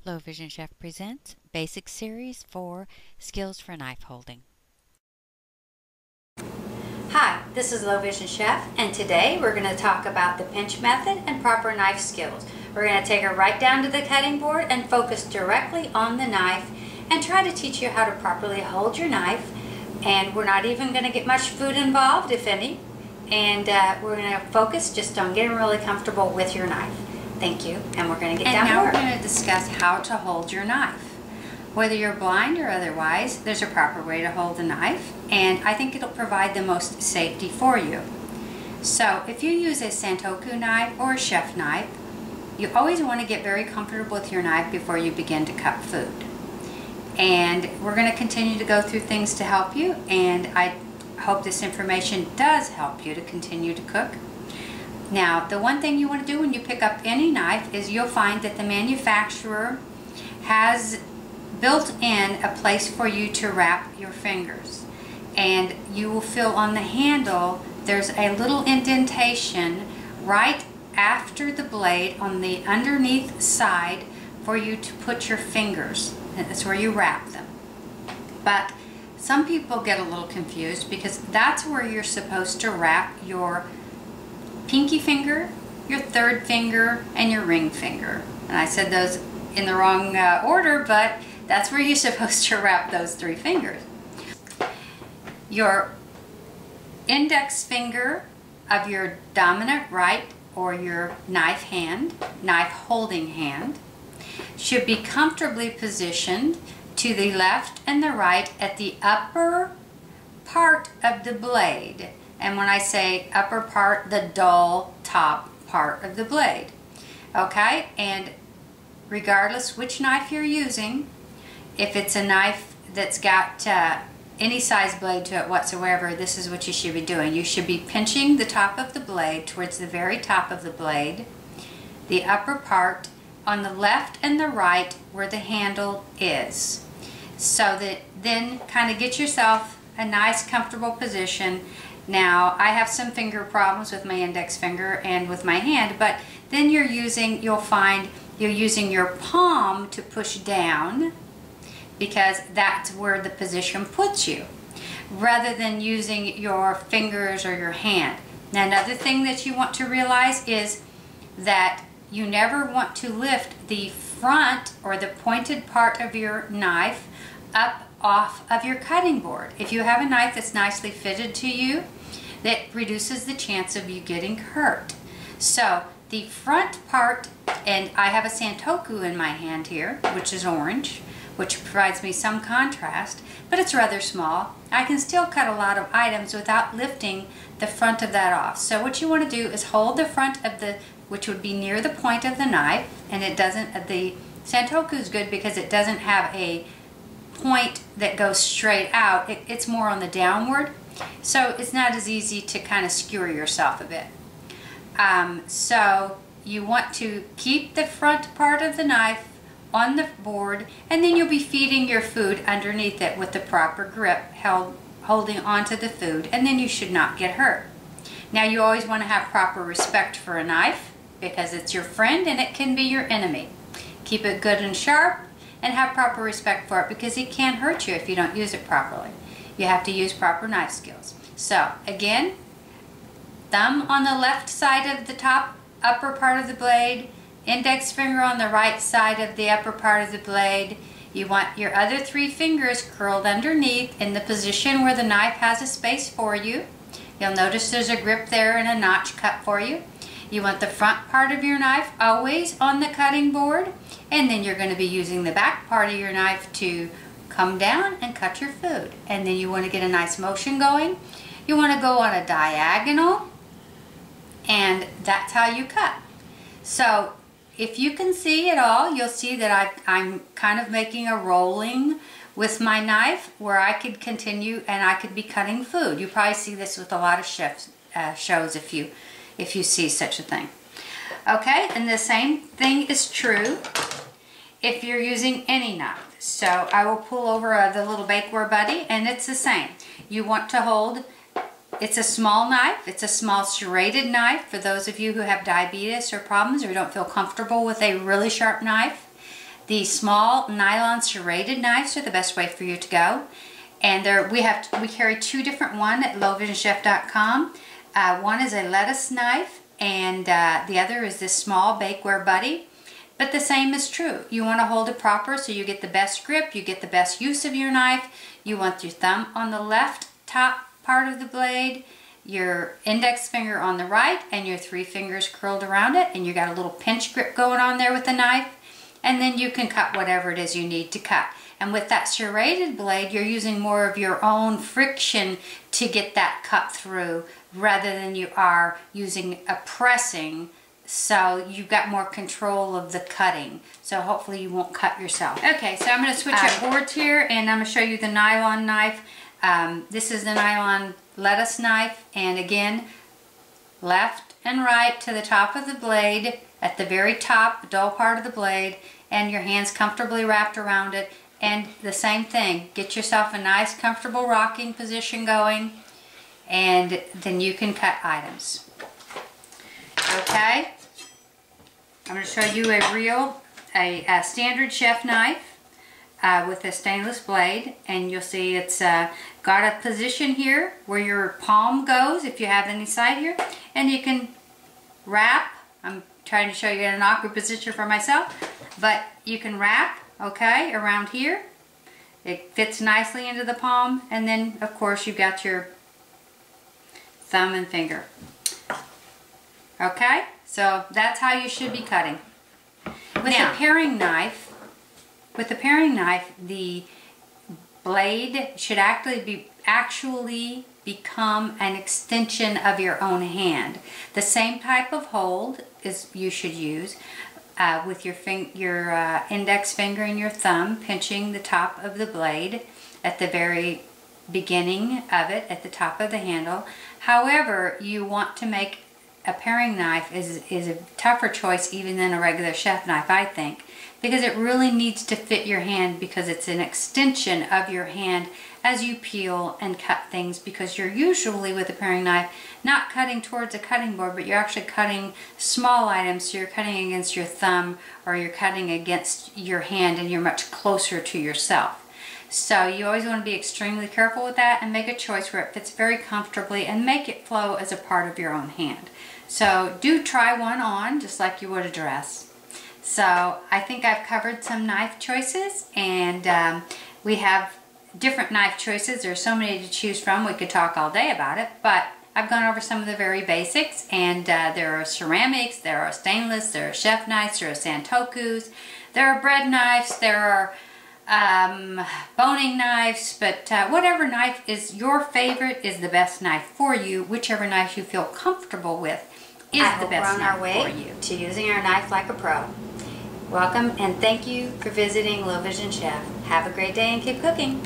Low Vision Chef presents Basic Series for Skills for Knife Holding. Hi, this is Low Vision Chef, and today we're going to talk about the pinch method and proper knife skills. We're going to take it right down to the cutting board and focus directly on the knife and try to teach you how to properly hold your knife. And we're not even going to get much food involved, if any. And we're going to focus just on getting really comfortable with your knife. Thank you, and we're going to get down to work. And now we're going to discuss how to hold your knife. Whether you're blind or otherwise, there's a proper way to hold the knife, and I think it'll provide the most safety for you. So if you use a Santoku knife or a chef knife, you always want to get very comfortable with your knife before you begin to cut food. And we're going to continue to go through things to help you, and I hope this information does help you to continue to cook. Now, the one thing you want to do when you pick up any knife is you'll find that the manufacturer has built in a place for you to wrap your fingers. And you will feel on the handle there's a little indentation right after the blade on the underneath side for you to put your fingers. That's where you wrap them. But some people get a little confused because that's where you're supposed to wrap your pinky finger, your third finger, and your ring finger. And I said those in the wrong order, but that's where you're supposed to wrap those three fingers. Your index finger of your dominant right or your knife holding hand, should be comfortably positioned to the left and the right at the upper part of the blade. And when I say upper part, the dull top part of the blade. Okay, and regardless which knife you're using, if it's a knife that's got any size blade to it whatsoever, this is what you should be doing. You should be pinching the top of the blade towards the very top of the blade, the upper part on the left and the right where the handle is. So that then kind of get yourself a nice comfortable position. Now, I have some finger problems with my index finger and with my hand, but then you'll find you're using your palm to push down because that's where the position puts you, rather than using your fingers or your hand. Now, another thing that you want to realize is that you never want to lift the front or the pointed part of your knife up off of your cutting board. If you have a knife that's nicely fitted to you, that reduces the chance of you getting hurt. So the front part, and I have a Santoku in my hand here, which is orange, which provides me some contrast, but it's rather small. I can still cut a lot of items without lifting the front of that off. So what you want to do is hold the front of the, which would be near the point of the knife, and it doesn't, the Santoku is good because it doesn't have a point that goes straight out. It's more on the downward, so it's not as easy to kind of skewer yourself a bit. So you want to keep the front part of the knife on the board, and then you'll be feeding your food underneath it with the proper grip holding onto the food, and then you should not get hurt. Now, you always want to have proper respect for a knife because it's your friend and it can be your enemy. Keep it good and sharp and have proper respect for it because it can hurt you if you don't use it properly. You have to use proper knife skills. So again, thumb on the left side of the top upper part of the blade, index finger on the right side of the upper part of the blade. You want your other three fingers curled underneath in the position where the knife has a space for you. You'll notice there's a grip there and a notch cut for you. You want the front part of your knife always on the cutting board, and then you're going to be using the back part of your knife to come down and cut your food. And then you want to get a nice motion going. You want to go on a diagonal, and that's how you cut. So if you can see it all, you'll see that I'm kind of making a rolling with my knife where I could continue and I could be cutting food. You probably see this with a lot of chefs shows if you see such a thing. Okay, and the same thing is true if you're using any knife. So I will pull over the little bakeware buddy, and it's the same. You want to hold, it's a small knife, it's a small serrated knife for those of you who have diabetes or problems or don't feel comfortable with a really sharp knife. The small nylon serrated knives are the best way for you to go. And we carry two different ones at lowvisionchef.com. One is a lettuce knife, and the other is this small bakeware buddy. But the same is true. You want to hold it proper so you get the best grip, you get the best use of your knife. You want your thumb on the left top part of the blade, your index finger on the right, and your 3 fingers curled around it, and you got a little pinch grip going on there with the knife. And then you can cut whatever it is you need to cut. And with that serrated blade, you're using more of your own friction to get that cut through rather than you are using a pressing, so you've got more control of the cutting. So hopefully you won't cut yourself. Okay, so I'm going to switch up boards here, and I'm going to show you the nylon knife. This is the nylon lettuce knife, and again, left and right to the top of the blade, at the very top, the dull part of the blade, and your hands comfortably wrapped around it. And the same thing, get yourself a nice comfortable rocking position going, and then you can cut items. Okay, I'm going to show you a standard chef knife with a stainless blade, and you'll see it's got a position here where your palm goes if you have any side here, and you can wrap. I'm trying to show you in an awkward position for myself, but you can wrap, okay, around here. It fits nicely into the palm, and then of course you've got your thumb and finger. Okay, so that's how you should be cutting. With a paring knife, the blade should actually become an extension of your own hand. The same type of hold you should use with your index finger and your thumb pinching the top of the blade at the very beginning of it, at the top of the handle. However, you want to make a paring knife is a tougher choice even than a regular chef knife, I think, because it really needs to fit your hand, because it's an extension of your hand as you peel and cut things, because you're usually with a paring knife not cutting towards a cutting board, but you're actually cutting small items, so you're cutting against your thumb or you're cutting against your hand, and you're much closer to yourself. So you always want to be extremely careful with that and make a choice where it fits very comfortably and make it flow as a part of your own hand. So do try one on just like you would a dress. So I think I've covered some knife choices, and we have different knife choices. There's so many to choose from. We could talk all day about it, but I've gone over some of the very basics, and there are ceramics, there are stainless, there are chef knives, there are santokus, there are bread knives, there are boning knives, but whatever knife is your favorite is the best knife for you. Whichever knife you feel comfortable with is the best knife for you. To using our knife like a pro. Welcome, and thank you for visiting Low Vision Chef. Have a great day and keep cooking.